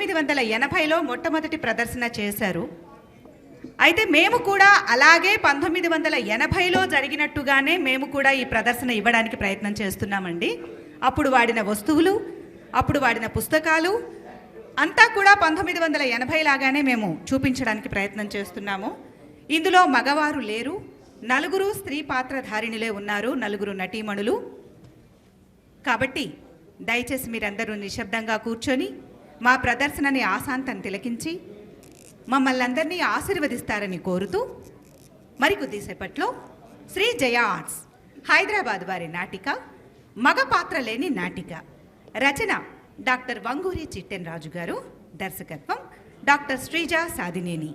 1980లో మొట్టమొదటి ప్రదర్శన చేశారు. అయితే మేము కూడా అలాగే 1980లో జరిగినట్టుగానే మేము కూడా ఈ ప్రదర్శన ఇవ్వడానికి ప్రయత్నం చేస్తున్నామండి. అప్పుడు వాడిన వస్తువులు, అప్పుడు వాడిన పుస్తకాలు అంతా కూడా 1980 లాగానే మేము చూపించడానికి ప్రయత్నం చేస్తున్నాము. ఇందులో మగవారు లేరు, 4 స్త్రీ పాత్రధారిణులే ఉన్నారు, 4 నటీమణులు. కాబట్టి దయచేసి మీరందరూ నిశ్శబ్దంగా కూర్చొని మా ప్రదర్శనని ఆశాంతం తిలకించి మమ్మల్ని అందరినీ ఆశీర్వదిస్తారని కోరుతూ మరికొద్దిసేపట్లో శ్రీ జయ ఆర్ట్స్ హైదరాబాద్ వారి నాటిక మగ పాత్ర లేని నాటిక, రచన డాక్టర్ వంగూరి చిట్టెన్ రాజు గారు, దర్శకత్వం డాక్టర్ శ్రీజ సాదినేని.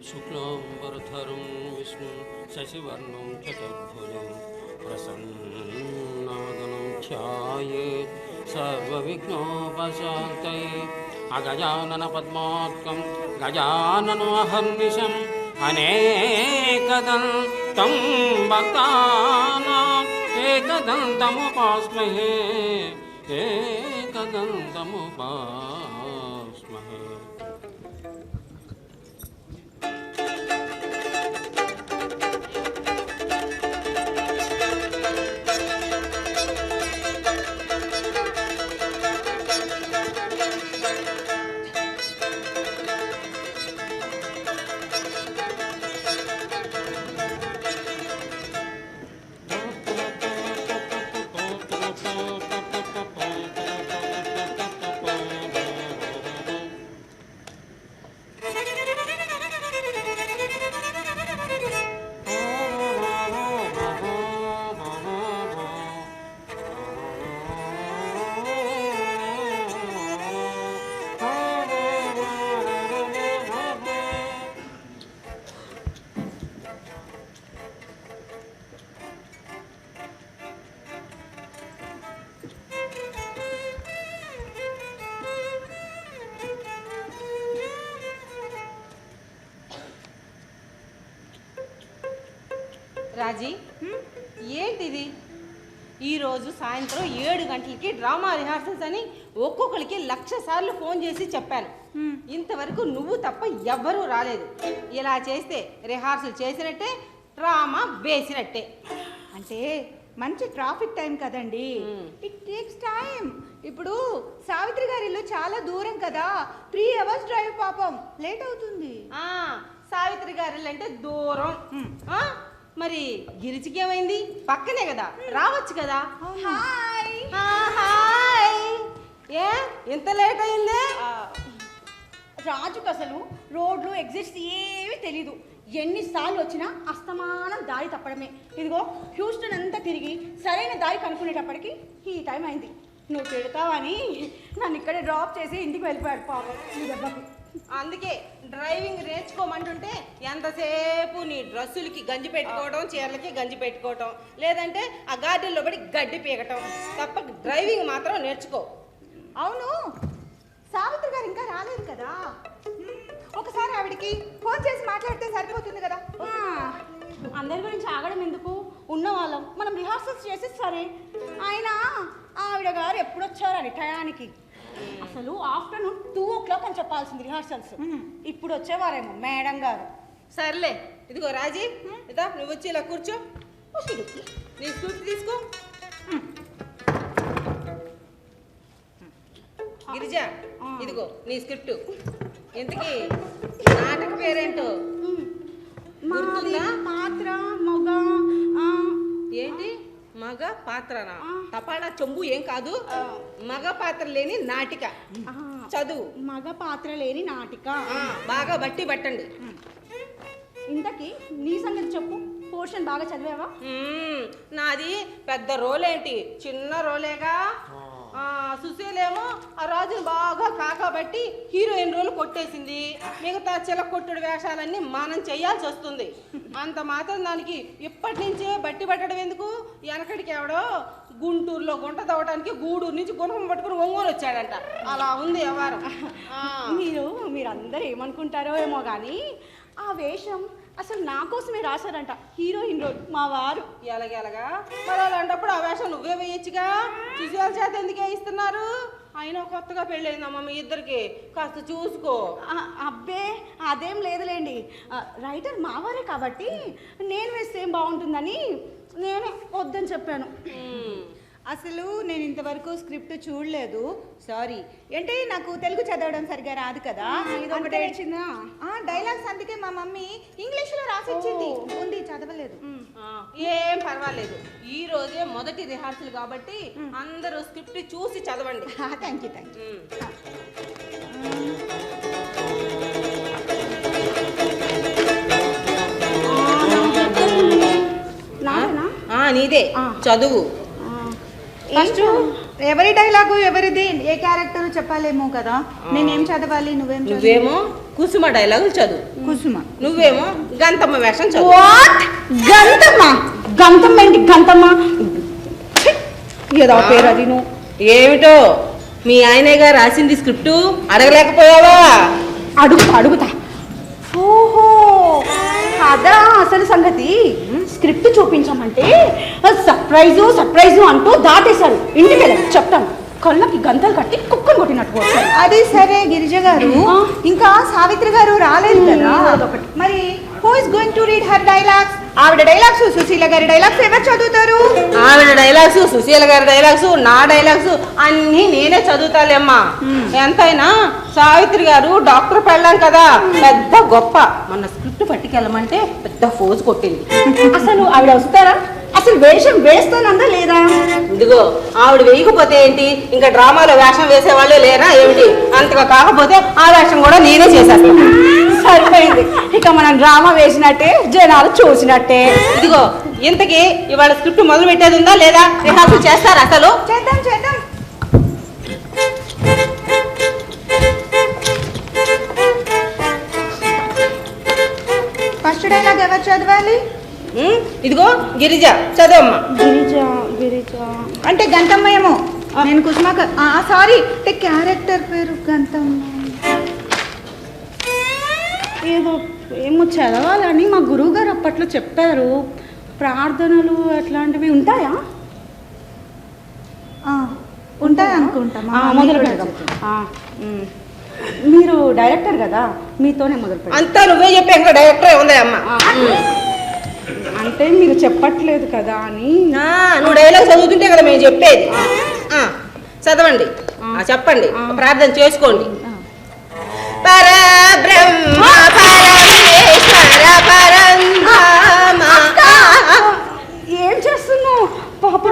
శుక్లాంబరధరం విష్ణు శశివర్ణం చతుర్భుజం ప్రసన్నవదనం ధ్యాయేత్ సర్వవిఘ్నోపశాంతయే. అగజానన పద్మార్కం గజాననమహర్నిశం అనేకదంతం భక్తానాం ఏకదంతముపాస్మహే ఏకదంతముపాస్మహే. రాజీ, ఏంటిది? ఈరోజు సాయంత్రం 7 గంటలకి డ్రామా రిహార్సల్స్ అని ఒక్కొక్కరికి 1,00,000 సార్లు ఫోన్ చేసి చెప్పాను. ఇంతవరకు నువ్వు తప్ప ఎవ్వరూ రాలేదు. ఇలా చేస్తే రిహార్సల్ చేసినట్టే, డ్రామా వేసినట్టే. అంటే మంచి ట్రాఫిక్ టైం కదండి, ఇట్ టేక్స్ టైం. ఇప్పుడు సావిత్రి గారి ఇల్లు చాలా దూరం కదా, 3 hours డ్రైవ్, పాపం లేట్ అవుతుంది. సావిత్రి గారి అంటే దూరం. మరి గిరిచికి ఏమైంది? పక్కనే కదా, రావచ్చు కదా. Hi hi. ఏ ఇంత లేట్ అయిందే? రాజుకు అసలు రోడ్లు ఎగ్జిట్స్ ఏమీ తెలీదు. ఎన్నిసార్లు వచ్చినా అస్తమానం దారి తప్పడమే. ఇదిగో హ్యూస్టన్ అంతా తిరిగి సరైన దారి కనుక్కునేటప్పటికి ఈ టైం అయింది. నువ్వు తిడతావని నన్ను ఇక్కడే డ్రాప్ చేసి ఇంటికి వెళ్ళిపోయాడు పాపం ఈ దెబ్బకి. అందుకే డ్రైవింగ్ నేర్చుకోమంటుంటే ఎంతసేపు నీ డ్రెస్సులకి గంజి పెట్టుకోవడం, చీరలకి గంజి పెట్టుకోవటం, లేదంటే ఆ గార్డెన్లో పడి గడ్డి పీకటం తప్ప డ్రైవింగ్ మాత్రం నేర్చుకో. అవును, సావిత్రి గారు ఇంకా రాలేదు కదా, ఒకసారి ఆవిడికి ఫోన్ చేసి మాట్లాడితే సరిపోతుంది కదా. అందరి గురించి ఆగడం ఎందుకు, ఉన్నవాళ్ళం మనం రిహార్సల్స్ చేసి సరే. ఆయన ఆవిడ గారు ఎప్పుడొచ్చారని టయానికి, అసలు ఆఫ్టర్నూన్ 2 o'clock అని చెప్పాల్సింది రిహార్సల్స్. ఇప్పుడు వచ్చేవారేమో మేడం గారు. సర్లే, ఇదిగో రాజీ, ఇదా నువ్వు వచ్చి ఇలా కూర్చో. నీ స్కూటీ తీసుకో. గిరిజా, ఇదిగో నీ స్క్రిప్ట్. ఇంతకీ నాటక పేరేంటో గుర్తుందా? పాత్ర మగ. ఏంటి మగ పాత్రనా? తపాలా చెంబు ఏం కాదు, మగ పాత్ర లేని నాటిక. చదువు. మగ పాత్ర లేని నాటిక. బాగా బట్టి పట్టండి. ఇంతకీ నీ సంగతి చెప్పు, పోర్షన్ బాగా చదివావా? నాది పెద్ద రోలేంటి, చిన్న రోలేగా. సుశీలేమో ఆ రాజుని బాగా కాకబట్టి హీరోయిన్ రోల్ కొట్టేసింది. మిగతా చిలక కొట్టుడు వేషాలన్నీ మనం చేయాల్సి వస్తుంది. అంత మాత్రం దానికి ఇప్పటి నుంచే బట్టి పట్టడం ఎందుకు? వెనకడికి ఎవడో గుంటూరులో గుంట తవ్వడానికి గూడూరు నుంచి గుణకం పట్టుకుని ఒంగోలు వచ్చాడంట. అలా ఉంది వ్యవహారం. మీరందరూ ఏమనుకుంటారో ఏమో కానీ ఆ వేషం అసలు నా కోసమే రాశారంట హీరోయిన్ రోల్ మా వారు. ఎలాగెలగా మరి అలాంటప్పుడు ఆ వేషం నువ్వే వేయచ్చుగా, సుశీల చేత ఎందుకు వేయిస్తున్నారు? అయినా కొత్తగా పెళ్ళయిందమ్మా మీ ఇద్దరికి, కాస్త చూసుకో. అబ్బే అదేం లేదులేండి, రైటర్ మావారే కాబట్టి నేను వేస్తే ఏం బాగుంటుందని నేనే వద్దని చెప్పాను. అసలు నేను ఇంతవరకు స్క్రిప్ట్ చూడలేదు, సారీ. అంటే నాకు తెలుగు చదవడం సరిగా రాదు కదా. ఇదొకటే వచ్చిందా? డైలాగ్స్ అందుకే మా మమ్మీ ఇంగ్లీష్లో రాసిచ్చింది, ఉంది చదవలేదు. ఏం పర్వాలేదు, ఈ రోజే మొదటి రిహార్సల్ కాబట్టి అందరూ స్క్రిప్ట్ చూసి చదవండి. Thank you, thank you. నీదే చదువు. ఫస్ట్ ఎవరి డైలాగు ఎవరిది, ఏ క్యారెక్టర్ చెప్పాలేమో కదా. నేనేం చదవాలి? నువ్వేమో కుసుమ డైలాగులు చదువు. కుసుమ. నువ్వేమో గంతమ్మ వేషం చదువు. వాట్? గంతమ్మ? గంతమ్మ ఏంటి గంతమ్మ? ఏదో పేరు అది. నువ్వు ఏమిటో మీ ఆయనగా రాసింది స్క్రిప్టు అడగలేకపోయావా? అడుగుతా. ఓహో అదా అసలు సంగతి. స్క్రిప్ట్ చూపించామంటే సర్ప్రైజు అంటూ దాటేశారు. ఇంటికి వెళ్ళండి చెప్తాను. కళ్ళకి గంతలు కట్టి కుక్కను కొట్టినట్టు. అది సరే గిరిజ గారు, ఇంకా సావిత్రి గారు రాలేదు కదా. మరి who is going to read her dialogues? ఆవిడ డైలాగ్స్, సుశీల గారి డైలాగ్స్ ఎవరు చదువుతారు? ఆవిడ డైలాగ్స్, సుశీల గారి డైలాగ్స్, నా డైలాగ్స్ అన్నీ నేనే చదువుతాలేమ్మా. ఎంతైనా సావిత్రి గారు డాక్టర్ పెళ్ళాం కదా, పెద్ద గొప్ప. మన స్క్రిప్ట్ పట్టుకెళ్ళమంటే పెద్ద ఫోజు కొట్టింది. అసలు ఆవిడ వస్తారా? అసలు వేషం వేస్తానందా లేదా? ఇదిగో ఆవిడ వేయకపోతే ఏంటి, ఇంకా డ్రామాలో వేషం వేసేవాళ్ళే లేరా ఏమిటి? అంతగా కాకపోతే ఆ వేషం కూడా నేనే చేసేస్తాను. సరిపోయింది, ఇక మనం డ్రామా వేసినట్టే, జనాలు చూసినట్టే. ఇదిగో ఇంతకీ ఇవాళ స్క్రిప్ట్ మొదలు పెట్టేది ఉందా లేదా? రిహార్సల్ చేస్తారా? అసలు చేద్దాం. ఫస్ట్ డైలాగ్ ఎవరు చదవాలి? ఇదిగో గిరిజ చదవమ్మా. గిరిజ అంటే గంతమ్మ ఏమో, నేను కుసుమ. సారీ, అంటే క్యారెక్టర్ పేరు గంతమ్మ. ఏమో చదవాలని మా గురువు గారు అప్పట్లో చెప్పారు. ప్రార్థనలు అట్లాంటివి ఉంటాయా? ఉంటాయి అనుకుంటా. మొదలు పెడదాం. మీరు డైరెక్టర్ కదా, మీతోనే మొదలు పెడదాం. అంతా నువ్వే చెప్పి ఇంకా డైరెక్టర్ ఉందా అమ్మ? అంటే మీరు చెప్పట్లేదు కదా అని. నువ్వు డైలాగ్ చదువుతుంటే కదా మేము చెప్పేది. చదవండి, చెప్పండి, ప్రార్థన చేసుకోండి. పరబ్రహ్మ పరమేశ్వర పరంధామ. ఏం చేస్తున్నావు పాప?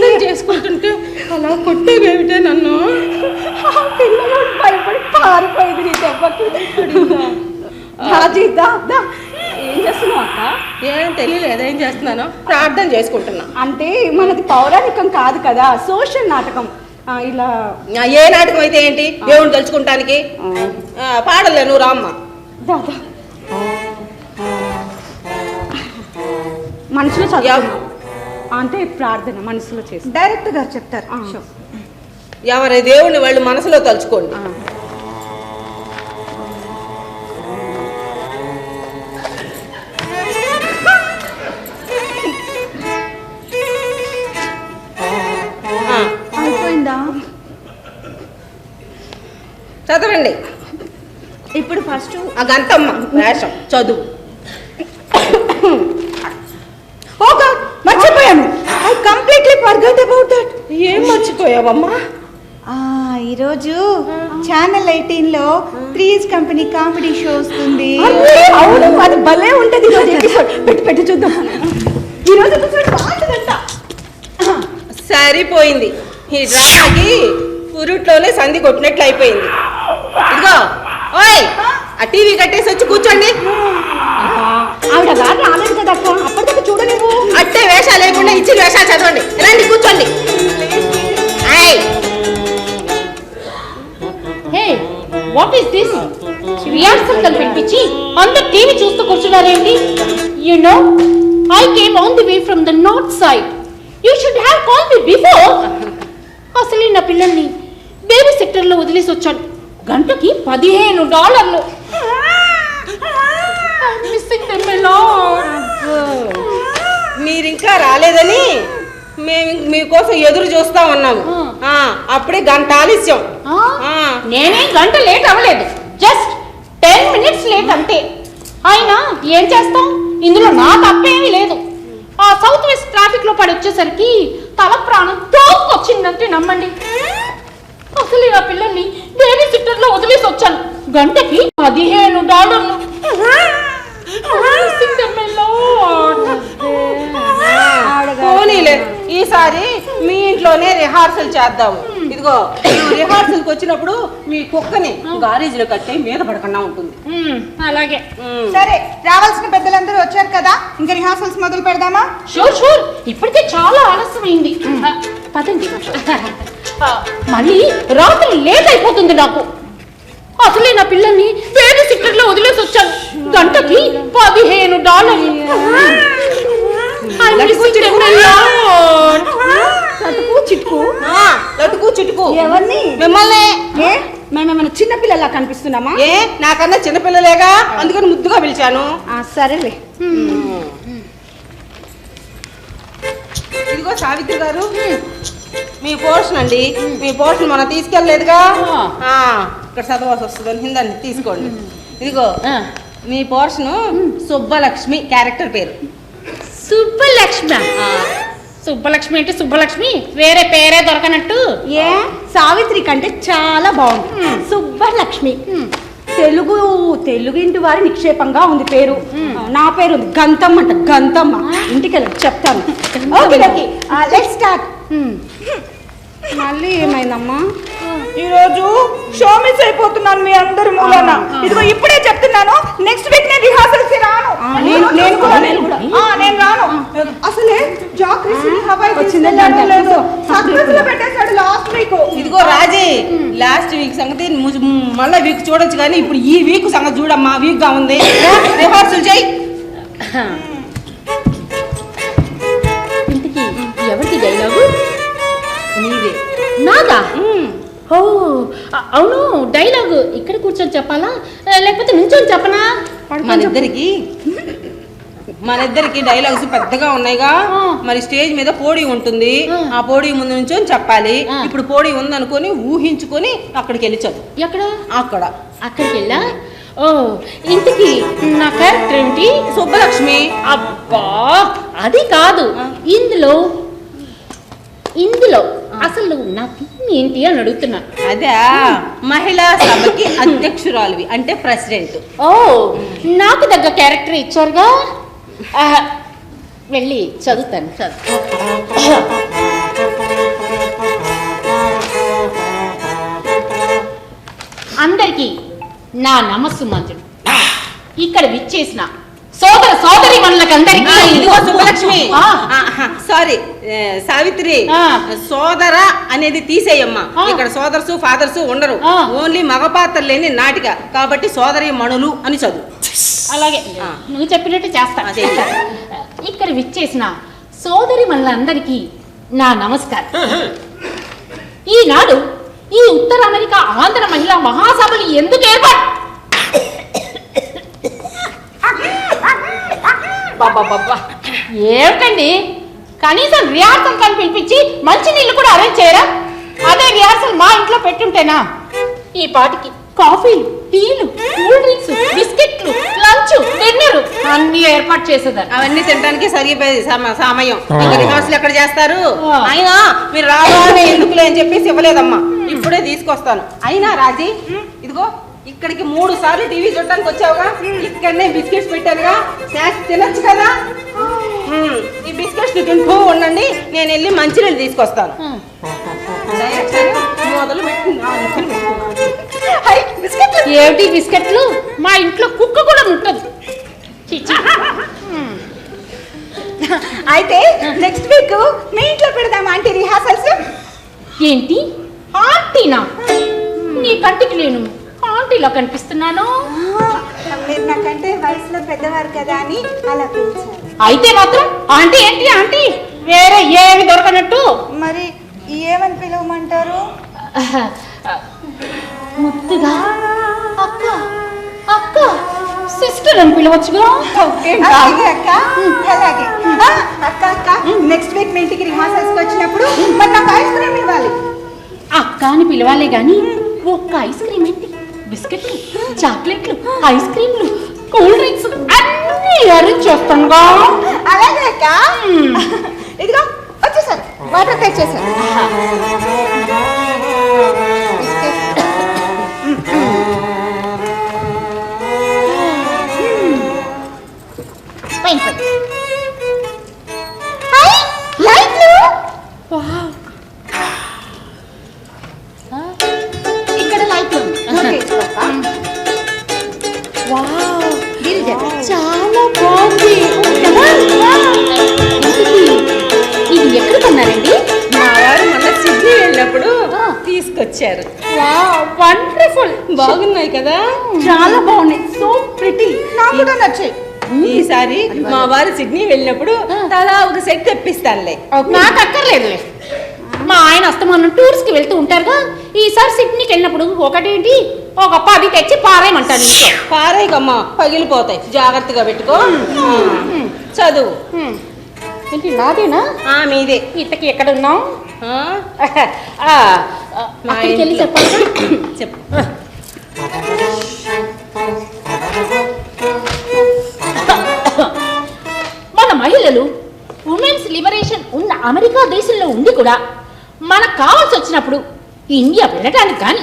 ఏం చేసుకుంటుంటే అలా కొట్టేవేమిటే నన్ను? పిల్లలు భయపడి పారిపోయింది నీ దెబ్బకి. ఏం చేస్తున్నావు అక్క? ఏం తెలియలేదు ఏం చేస్తున్నాను, ప్రార్థన చేసుకుంటున్నా. అంటే మనది పౌరాణికం కాదు కదా, సోషల్ నాటకం. ఇలా ఏ నాటకం అయితే ఏంటి, దేవుని తలుచుకుంటానికి. పాడలే నువ్వు రామ్మ. దాదా మనసులో చదివాము అంటే ప్రార్థన మనసులో చేసి డైరెక్టర్ గారు చెప్తారు. ఎవరి దేవుని వాళ్ళు మనసులో తలుచుకోండి. అయిపోయిందా? చదవండి. ఇప్పుడు ఫస్ట్ ఆ గంతమ్మ వేషం చదువు. మర్చిపోయాను. I completely forgot about that. ఏం మర్చిపోయావమ్మా? ఈరోజు ఛానల్ 18లో త్రీజ్ కంపెనీ కామెడీ షో వస్తుంది. అవును, అది భలే ఉంటది. పెట్టి చూద్దాం. ఈరోజు బాగుంటుందంట. సరిపోయింది, ఈ డ్రామాకి పురుట్లోనే సంధి కొట్టినట్లు అయిపోయింది. ఇదిగో ఓయ్, ఆ టీవీ కట్టేసి వచ్చి కూర్చోండి. ఆవిడ గారు రాలేదు కదా అక్క, అప్పటిదాకా చూడ నువ్వు. అట్టే వేషాలు లేకుండా ఇచ్చిన వేషాలు చదవండి. రండి కూర్చోండి. Hey, what is this? Rehearsal కల్పించి అందరు టీవీ చూస్తూ కూర్చున్నారేంటి? You know, I came on the way from the north side. You should have call me before. అసలే నా పిల్లల్ని బేబీ సెక్టర్లో వదిలేసి వచ్చాను. గంటకి $15. I'm missing them a lot. మీరు ఇంకా రాలేదని మేము మీకోసం ఎదురు చూస్తా ఉన్నాము. అప్పుడే గంట ఆలస్యం. నేనే గంట లేట్ అవ్వలేదు, జస్ట్ 10 minutes లేట్ అంతే. అయినా ఏం చేస్తాం, ఇందులో నా తప్పేమీ లేదు. ఆ సౌత్ వెస్ట్ ట్రాఫిక్ లో పడి వచ్చేసరికి తల ప్రాణం తోకొచ్చిందంటే నమ్మండి. అసలు ఆ పిల్లల్ని బేబీ సిట్టర్ లో వదిలేసి వచ్చాను. గంటకి $15. పోనీలే, ఈసారి మీ ఇంట్లోనే రిహార్సల్ చేద్దాము. ఇదిగో రిహార్సల్కి వచ్చినప్పుడు మీ కుక్కని గారేజీలో కట్టి మీద పడకుండా ఉంటుంది. అలాగే. సరే, రావాల్సిన పెద్దలందరూ వచ్చారు కదా, ఇంకా రిహార్సల్స్ మొదలు పెడదామా? షూర్. ఇప్పటికే చాలా ఆలస్యమైంది. పదండి. మళ్ళీ రాత్రి లేట్ అయిపోతుంది నాకు. అసలే నా పిల్లల్ని బేబీ సిట్టర్ లో వదిలేసి వచ్చాను. గంటకి $15. లటుకు చిటుకు ఎవరిని? మిమ్మల్ని. మేమేమైనా చిన్నపిల్లలా కనిపిస్తున్నామా? నాకన్నా చిన్నపిల్లలేగా, అందుకని ముద్దుగా పిలిచాను. సరేలే. ఇదిగో సావిత్రి గారు, మీ పోర్షన్ అండి. మీ పోర్షన్ మనం తీసుకెళ్ళలేదుగా, ఇక్కడ చదవాల్సి వస్తుందని హిందండి, తీసుకోండి. ఇదిగో మీ పోర్షన్ సుబ్బలక్ష్మి క్యారెక్టర్ పేరు. సుబ్బలక్ష్మి అంటే సుబ్బలక్ష్మి, వేరే పేరే దొరకనట్టు. సావిత్రి కంటే చాలా బాగుంది. సుబ్బలక్ష్మి తెలుగు ఇంటి వారి నిక్షేపంగా ఉంది పేరు. నా పేరు గంతమ్మ అంట, గంతమ్మ. ఇంటికి వెళ్ళి చెప్తాను. Let's start. మళ్ళీ ఏమైందమ్మా? ఈరోజు షో మిస్ అయిపోతున్నాను మీ అందరి మూలన. ఇదిగో ఇప్పుడే చెప్తున్నాను, నెక్స్ట్ వీక్ నేను రిహార్సల్స్ కి రాను. నేను రాను. అసలే పెట్టేశాడు లాస్ట్ వీక్. ఇదిగో రాజీ, లాస్ట్ వీక్ సంగతి మళ్ళీ వీక్ చూడొచ్చు, కానీ ఇప్పుడు ఈ వీక్ సంగతి చూడమ్మా. వీక్ గా ఉంది, రిహార్సల్ చేయి. ఇంతకీ ఎవరికి డైలాగు? నీదే. నాదా? ఓ అవును, డైలాగ్ ఇక్కడ కూర్చొని చెప్పాలా లేకపోతే నుంచొని చెప్పనా? మన ఇద్దరికి డైలాగ్స్ పెద్దగా ఉన్నాయిగా. మరి స్టేజ్ మీద పోడి ఉంటుంది, ఆ పోడి ముందు నుంచొని చెప్పాలి. ఇప్పుడు పోడి ఉందనుకొని ఊహించుకొని అక్కడికి వెళ్ళి చదువు. ఎక్కడ? అక్కడికి వెళ్ళా. ఓ ఇంతకీ నా క్యారెక్టర్ ఏమిటి? సుబ్బలక్ష్మి. అబ్బా అది కాదు, ఇందులో అసలు నా థీమ్ ఏంటి అని అడుగుతున్నా. అదే మహిళా సభకి అధ్యక్షురాలివి, అంటే ప్రెసిడెంట్. ఓ నాకు దగ్గ క్యారెక్టర్ ఇచ్చారుగా, వెళ్ళి చదువుతాను. అందరికీ నా నమస్సుమంతుడు. ఇక్కడ విచ్చేసిన సోదరి మనులకందరికీ ఇదిగో సుబ్బలక్ష్మి, సారీ సావిత్రి, సోదర అనేది తీసేయమ్మా. ఇక్కడ సోదర్సు ఫాదర్సు ఉండరు, ఓన్లీ మగ పాత్ర లేని నాటిక కాబట్టి సోదరి మణులు అని చదువు. అలాగే నువ్వు చెప్పినట్టు చేస్తా. ఇక్కడ విచ్చేసిన సోదరి మనులందరికీ నా నమస్కారం. ఈనాడు ఈ ఉత్తర అమెరికా ఆంధ్ర మహిళా మహాసభలు ఎందుకు ఏర్పాటు? ఏమిటండి, కనీసం రిహార్సల్ కానీ పిలిపించి మంచి నీళ్ళు కూడా అరేంజ్ చేయరా? అదే రిహార్సల్ మా ఇంట్లో పెట్టుంటేనా ఈ పాటికి కాఫీలు, టీలు, కూల్ డ్రింక్స్, బిస్కెట్లు, లంచ్, డిన్నర్ అన్ని ఏర్పాటు చేసేదాన్ని. అవన్నీ తినడానికి సరిపోయేది సమయం. రిహార్సల్ ఎక్కడ చేస్తారు? అయినా మీరు రావాలని ఎందుకులే అని చెప్పేసి ఇవ్వలేదమ్మా. ఇప్పుడే తీసుకొస్తాను. అయినా రాజీ, ఇదిగో ఇక్కడికి 3 సార్లు టీవీ చూడటానికి వచ్చావుగా, ఇక్కడనే బిస్కెట్స్ పెట్టానుగా, స్నాక్స్ తినొచ్చు కదా. ఈ బిస్కెట్స్ తింటూ ఉండండి, నేను వెళ్ళి మంచినీళ్ళు తీసుకొస్తాను. ఏమిటి బిస్కెట్లు? మా ఇంట్లో కుక్క కూడా ముట్టదు. అయితే నెక్స్ట్ వీక్ మీ ఇంట్లో పెడదాం ఆంటీ రిహార్సల్స్. ఏంటి ఆంటీనా? నీ కంటికి నేను ఆంటీలో కనిపిస్తున్నాను. మీరు నాకంటే వయసులో పెద్దవారు కదా అని అలా పిలిచారు. అయితే మాత్రం ఆంటీ ఏంటి ఆంటీ, వేరే ఏమి దొరకనట్టు. మరి ఏమని పిలవమంటారు? ముద్దుగా అక్క, అక్క, సిస్టర్ అని పిలవచ్చుగా. అలాగే అక్క, అలాగే. అక్క అక్క, నెక్స్ట్ వీక్ మీ ఇంటికి రిహార్సల్స్ వచ్చినప్పుడు మరి నాకు ఐస్ క్రీమ్ ఇవ్వాలి. అక్క అని పిలవాలే గాని ఒక్క ఐస్ క్రీమ్ ఏంటి, బిస్కెట్లు, చాక్లెట్లు, ఐస్ క్రీమ్లు, కూల్ డ్రింక్స్ అన్ని అరేంజ్ చేస్తానుగా. అలాగే అక్క. ఇదిగో వచ్చేసారు, వాటర్ తెచ్చేసారు. Fine fine. లైట్లు ఇక్కడ లైట్లు. చాలా బాగుంది కదా. ఇది ఎక్కడ కొన్నారండి? మా వారు మొన్న సిడ్నీ వెళ్ళినప్పుడు తీసుకొచ్చారు. వండర్ఫుల్. బాగున్నాయి కదా. చాలా బాగున్నాయి, సో ప్రిటీ. నాకు కూడా నచ్చాయి. ఈసారి మా వారు సిడ్నీ వెళ్ళినప్పుడు తలా ఒక సెట్ తెప్పిస్తానులే. నాకు అక్కర్లేదు. మా ఆయన అస్తమానం టూర్స్ కి వెళ్తూ ఉంటారుగా. ఈసారి సిడ్నీకి వెళ్ళినప్పుడు ఒకటేంటి ఒక 10 తెచ్చి పారేయమంటాను. పారేయకమ్మా, పగిలిపోతాయి, జాగ్రత్తగా పెట్టుకో. చదువు. ఏంటి నాదేనా? మీదే. ఇంతకి ఎక్కడ ఉన్నాం? మా అక్కడికి వెళ్ళి ఇంట్లో. చెప్పాలి. చెప్పు. మన మహిళలు ఉమెన్స్ లిబరేషన్ ఉన్న అమెరికా దేశంలో ఉండి కూడా మనకు కావాల్సి వచ్చినప్పుడు ఇండియా వెళ్ళటానికి కానీ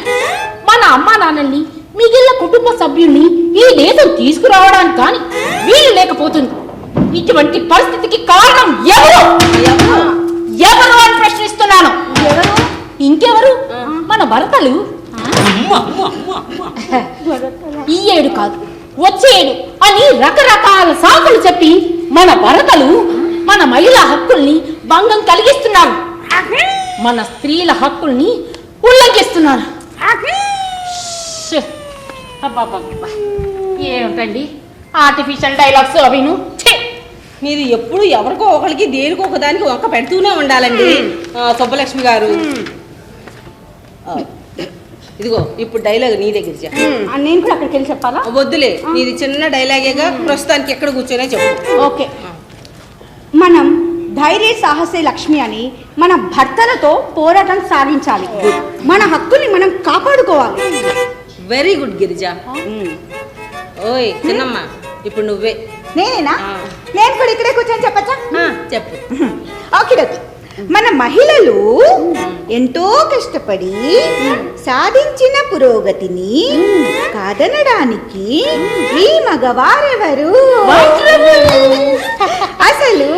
మన అమ్మా నాన్నల్ని మిగిలిన కుటుంబ సభ్యుల్ని ఈ దేశం తీసుకురావడానికి కానీ వీలు లేకపోతుంది. ఇటువంటి పరిస్థితికి కారణం ఎవరు ఎవరు అని ప్రశ్నిస్తున్నాను. ఇంకెవరు? మన భర్తలు. ఈ ఏడు కాదు, వచ్చే ఏడు అని రకరకాల సాకులు చెప్పి మన భర్తలు మన మహిళా హక్కుల్ని భంగం కలిగిస్తున్నారు. మన స్త్రీల హక్కుల్ని ఉల్లంఘిస్తున్నారు. ఏమిటండి ఆర్టిఫిషియల్ డైలాగ్స్ అవిను. మీరు ఎప్పుడు ఎవరికో ఒకరికి దేనికో ఒకదానికి ఒక్క పెడుతూనే ఉండాలండి. సుబ్బలక్ష్మి గారు, ఇదిగో ఇప్పుడు డైలాగ్ నీ దగ్గర చెప్పు. నేను కూడా అక్కడికి వెళ్ళి చెప్పాలా? వద్దులే, నీది చిన్న డైలాగేగా, ప్రస్తుతానికి ఎక్కడ కూర్చొనే చెప్పు. ఓకే. మనం ధైర్య సాహసే లక్ష్మి అని మన భర్తలతో పోరాటం సాగించాలి. మన హక్కుల్ని మనం కాపాడుకోవాలి. Very good Girija. ఓయ్ చిన్నమ్మ, ఇప్పుడు నువ్వే. నేనేనా? నేను కూడా ఇక్కడే కూర్చొని చెప్పచ్చా? చెప్పు. ఓకే. మన మహిళలు ఎంతో కష్టపడి సాధించిన పురోగతిని కాదనడానికి ఈ మగవారెవరు? అసలు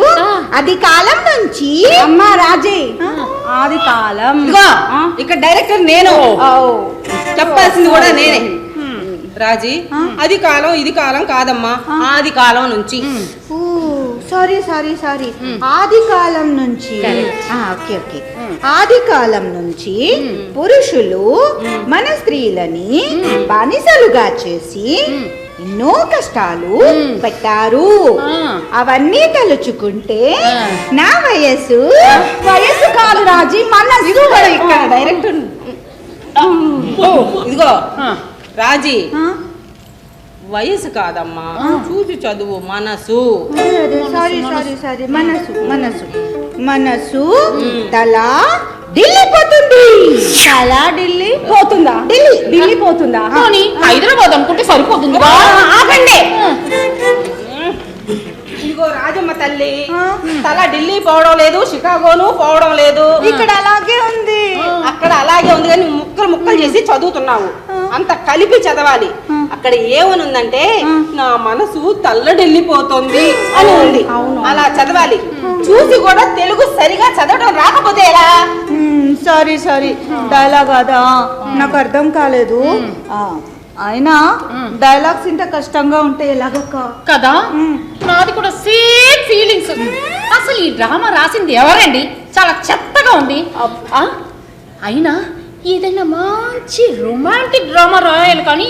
అది కాలం నుంచి అమ్మా రాజే, ఆది కాలం. ఇక్కడ డైరెక్టర్ నేను, చెప్పాల్సింది కూడా నేనే. రాజీ, అది కాలం ఇది కాలం కాదమ్మా, ఆది కాలం నుంచి. సారీ సారీ సారీ, ఆది కాలం నుంచి. Okay okay. ఆది కాలం నుంచి పురుషులు మన స్త్రీలని బానిసలుగా చేసి ఎన్నో కష్టాలు పెట్టారు. అవన్నీ తలుచుకుంటే నా వయసు కాదు రాజీ, మనసు. ఇక్కడ డైరెక్టర్ ఇదిగో రాజీ, వయసు కాదమ్మా, చూసి చదువు, మనసు. సారీ సారీ సారీ, మనసు మనసు మనసు. తల ఢిల్లీ పోతుంది. తల ఢిల్లీ పోతుందా? ఢిల్లీ పోతుందా? హైదరాబాద్ అనుకుంటే సరిపోతుంది. ఆగండి. ఇదిగో రాజమ్మ తల్లి, తల ఢిల్లీ పోవడం లేదు, షికాగోను పోవడం లేదు. ఇక్కడ అలాగే ఉంది. అక్కడ అలాగే ఉంది కానీ ముక్కలు ముక్కలు చేసి చదువుతున్నావు. అంత కలిపి చదవాలి. అక్కడ ఏమనుందంటే నా మనసు తల్లడిల్లిపోతుంది అని ఉంది. అలా చదవాలి. చూసి కూడా తెలుగు సరిగా చదవడం రాకపోతే ఎలా? సారీ సారీ, డైలాగ్ అదా నాకు అర్థం కాలేదు. అయినా డైలాగ్స్ ఇంత కష్టంగా ఉంటే ఎలాగక్క కదా. నాది కూడా సేమ్ ఫీలింగ్స్. అసలు ఈ డ్రామా రాసింది ఎవరండి? చాలా చెత్తగా ఉంది. అయినా ఏదైనా మంచి రొమాంటిక్ డ్రామా రాయాలి కానీ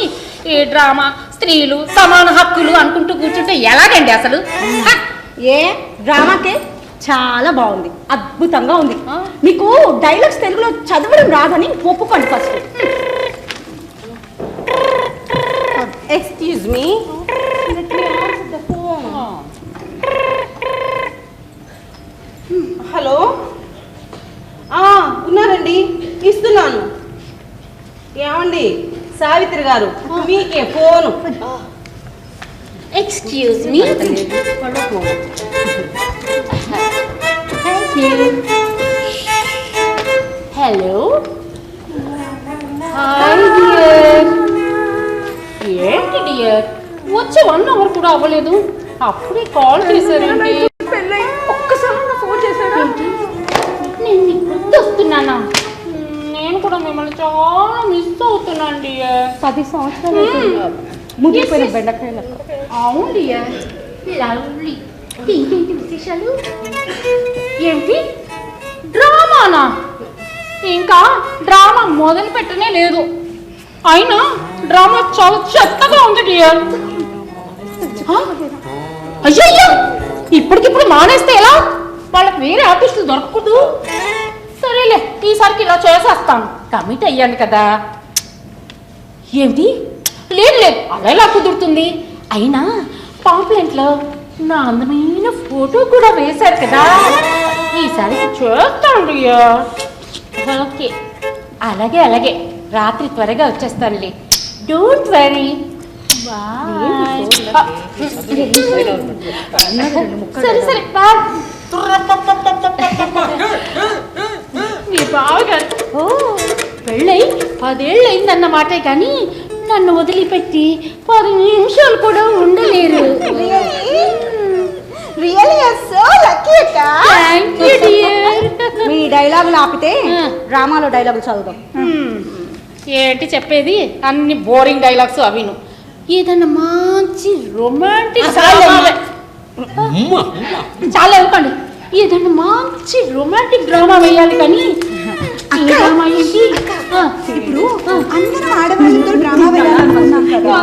ఈ డ్రామా స్త్రీలు సమాన హక్కులు అనుకుంటూ కూర్చుంటే ఎలాగండి అసలు? ఏ డ్రామాకే చాలా బాగుంది, అద్భుతంగా ఉంది. మీకు డైలాగ్స్ తెలుగులో చదవడం రాదని ఒప్పుకోండి ఫస్ట్. Excuse me. హలో, ఉన్నారండి, ఇస్తున్నాను. ఏమండి సావిత్రి గారు, మీకే phone. Excuse me. Thank you. Hello. Hi dear. ఏంటి డియర్, వచ్చి 1 అవర్ కూడా అవ్వలేదు, అప్పుడే కాల్ చేశారండి. ఒక్కసారి నా ఫోన్ చేశారా? నేను మీకు గుర్తొస్తున్నానా? నేను కూడా మిమ్మల్ని చాలా మిస్ అవుతున్నాను డియర్. 10 సంవత్సరాలు ముగిపోయిన బెండకాయలు. అవును డియర్, లవ్లీ. ఇంకేంటి విశేషాలు? ఏంటి డ్రామానా? ఇంకా డ్రామా మొదలు పెట్టనే లేదు, అయినా డ్రామా చాలా చెత్తగా ఉంది డియర్. అయ్యయ్యో, ఇప్పటికిప్పుడు మానేస్తే ఎలా? వాళ్ళకి వేరే ఆర్టిస్టులు దొరకకూడదు. సరేలే, ఈసారికి ఇలా చేసేస్తాను, కమిట్ అయ్యాను కదా. ఏమిటి? లేదు లేదు, అలా ఎలా కుదురుతుంది? అయినా పాంప్లెంట్లో నా అందమైన ఫోటో కూడా వేశారు కదా, ఈసారికి చేస్తాను డియర్. ఓకే, అలాగే అలాగే, రాత్రి త్వరగా వచ్చేస్తానులే, డోంట్ వరీ. సరే సరే, బాయ్. మీ బావగారు పెళ్ళై 10 ఏళ్ళు అయిందన్నమాటే కానీ నన్ను వదిలిపెట్టి 10 నిమిషాలు కూడా ఉండలేరు. మీ డైలాగులు ఆపితే డ్రామాలో డైలాగులు చదువుదాం. ఏంటి చెప్పేది? అన్ని బోరింగ్ డైలాగ్స్ అవిను. ఏదన్నా మంచి రొమాంటిక్ చాలా ఇవ్వకండి. ఏదన్నా మంచి రొమాంటిక్ డ్రామా వేయాలి కానీ డ్రామా ఏంటి? ఇప్పుడు అందరం ఆడవాళ్ళతో డ్రామా వేయాలనుకున్నాం కదా,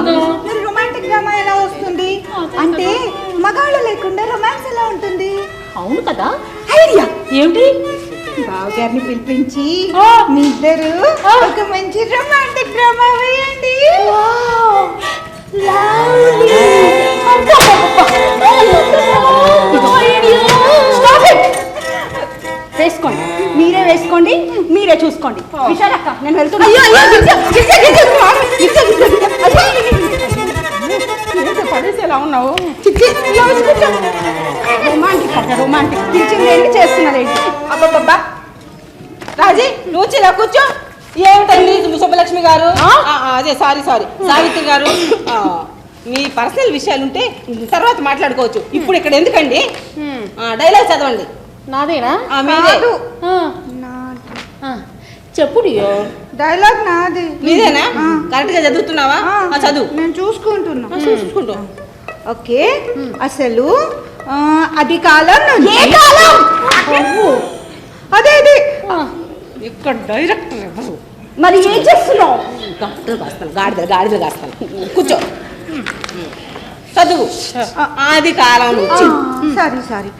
మరి రొమాంటిక్ డ్రామా ఎలా వస్తుంది? అంటే మగాళ్ళు లేకుండా రొమాన్స్ ఎలా ఉంటుంది? అవును కదా, ఐడియా ఏమిటి? బావగారిని పిలిపించి మీ ఇద్దరు ఒక మంచి రొమాంటిక్ డ్రామా వేయండి. వేసుకోండి, మీరే వేసుకోండి, మీరే చూసుకోండి. విశాలక్క, నేను వెళ్తున్నా. ఎలా ఉన్నావు? రొమాంటిక్ టీచింగ్ ఏంటి, చేస్తున్నారేంటి? అబ్బబ్బబ్బా, రాజీ నువ్వు ఇలా కూర్చో. ఏమిటండి సుబ్బలక్ష్మి గారు, అదే సారీ సావిత్రి గారు, మీ పర్సనల్ విషయాలుంటే తర్వాత మాట్లాడుకోవచ్చు, ఇప్పుడు ఇక్కడ ఎందుకండి? డైలాగ్ చదవండి. నాదేనా? మీదే. చెప్పు డియర్. డైలాగ్ నాది. మీదేనా? కరెక్ట్ గా చదువుతున్నావా? చదువు. నేను చూసుకుంటున్నా. చూసుకుంటా. ఓకే, అసలు అది కాలం ఏ కాలం? అదే అదే ఇక్కడ డైరెక్టర్ ఎవరు? మరి ఏం చేస్తున్నావు? గాడిదలు కాస్తాను. కూర్చో, చదువు. ఆది కాలం నుంచి. సారీ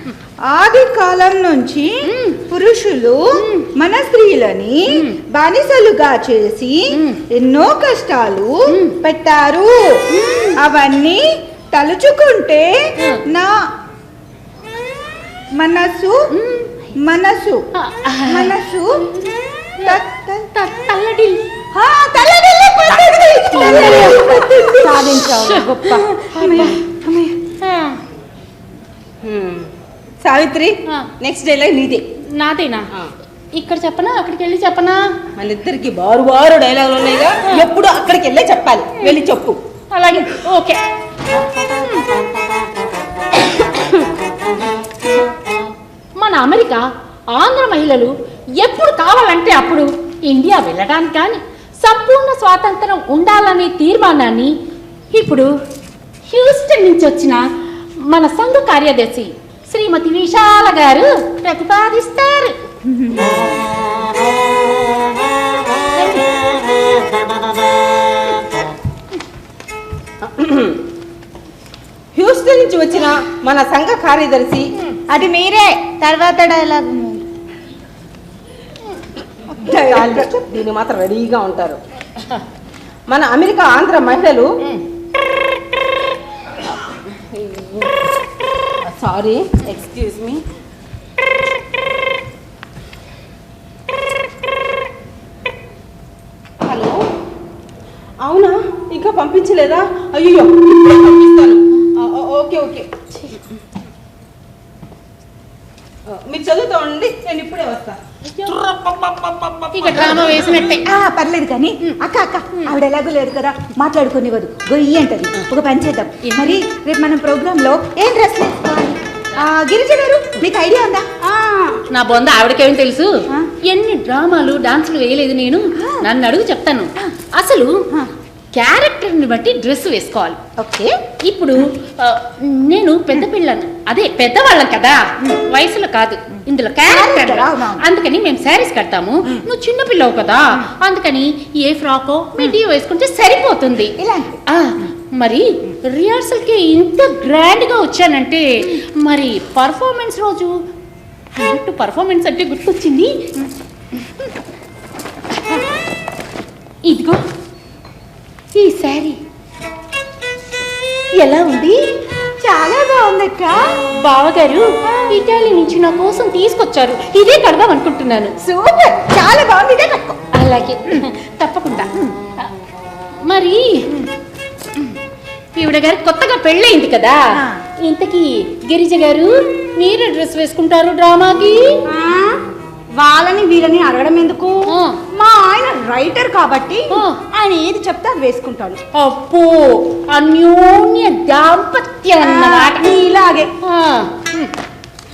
ఆది కాలం నుంచి పురుషులు మన స్త్రీలని బానిసలుగా చేసి ఎన్నో కష్టాలు పెట్టారు. అవన్నీ తలుచుకుంటే నా మనసు సావిత్రి, నెక్స్ట్ డైలాగ్ నీదే. నాదేనా? ఇక్కడ చెప్పనా, అక్కడికి వెళ్ళి చెప్పనా? మన ఇద్దరికి బారు డైలాగులు ఉన్నాయిగా, ఎప్పుడు అక్కడికి వెళ్ళే చెప్పాలి. వెళ్ళి చెప్పు. అలాగే, ఓకే. మన అమెరికా ఆంధ్ర మహిళలు ఎప్పుడు కావాలంటే అప్పుడు ఇండియా వెళ్ళడానికి కానీ సంపూర్ణ స్వాతంత్రం ఉండాలనే తీర్మానాన్ని ఇప్పుడు హ్యూస్టన్ నుంచి వచ్చిన మన సంఘ కార్యదర్శి శ్రీమతి విశాల గారు ప్రతిపాదిస్తారు. హ్యూస్టన్ నుంచి వచ్చిన మన సంఘ కార్యదర్శి, అది మీరే. తర్వాత డైలాగ్ దీన్ని మాత్రం రెడీగా ఉంటారు. మన అమెరికా ఆంధ్ర మహిళలు సారీ, ఎక్స్క్యూజ్ మీ. హలో, అవునా? ఇంకా పంపించలేదా? అయ్యో, ఇప్పుడే పంపిస్తాను. ఓకే ఓకే, మీరు చదువుతా ఉండండి, నేను ఇప్పుడే వస్తాను. ఇక డ్రామా వేసినట్టే. పర్లేదు కానీ అక్క ఆవిడ ఎలాగో లేదు కదా, మాట్లాడుకునేవద్దు, గొయ్యి అంటది. ఒక పని చేద్దాం, మరి రేపు మనం ప్రోగ్రామ్ లో ఏం డ్రెస్ వేసుకోవాలి? గిరిజ గారు, మీకు ఐడియా ఉందా? నా బొంద ఆవిడకేం తెలుసు? ఎన్ని డ్రామాలు డాన్సులు వేయలేదు నేను. నన్ను అడుగు చెప్తాను. అసలు క్యారెక్టర్ని బట్టి డ్రెస్ వేసుకోవాలి. ఓకే, ఇప్పుడు నేను పెద్ద పిల్లను, అదే పెద్దవాళ్ళం కదా, వయసులో కాదు, ఇందులో క్యారెక్టర్. అందుకని మేము శారీస్ కడతాము. నువ్వు చిన్న పిల్లవు కదా, అందుకని ఏ ఫ్రాకో మిడ్డీ వేసుకుంటే సరిపోతుంది. మరి రిహార్సల్కి ఇంత గ్రాండ్గా వచ్చానంటే మరి పర్ఫార్మెన్స్ రోజు అన్నట్టు పర్ఫార్మెన్స్ అంటే గుర్తొచ్చింది. ఇదిగో ఈ శారీ ఎలా ఉంది? చాలా బాగుందక్క. బావగారు ఇటాలీ నుంచి నా కోసం తీసుకొచ్చారు. ఇదే కడదాం అనుకుంటున్నాను. సూపర్, చాలా బాగుంది, ఇదే కట్టుకో. అలాగే, తప్పకుండా. మరి ఈవిడ గారు కొత్తగా పెళ్ళయింది కదా, ఇంతకీ గిరిజ గారు మీరే డ్రెస్ వేసుకుంటారు డ్రామాకి? వాళ్ళని వీళ్ళని అడగడం ఎందుకు? మా ఆయన రైటర్ కాబట్టి ఆయన ఏది చెప్తే అది వేసుకుంటాడు. అప్పో, అన్యోన్య దాంపత్యం అన్నమాట. ఇలాగే.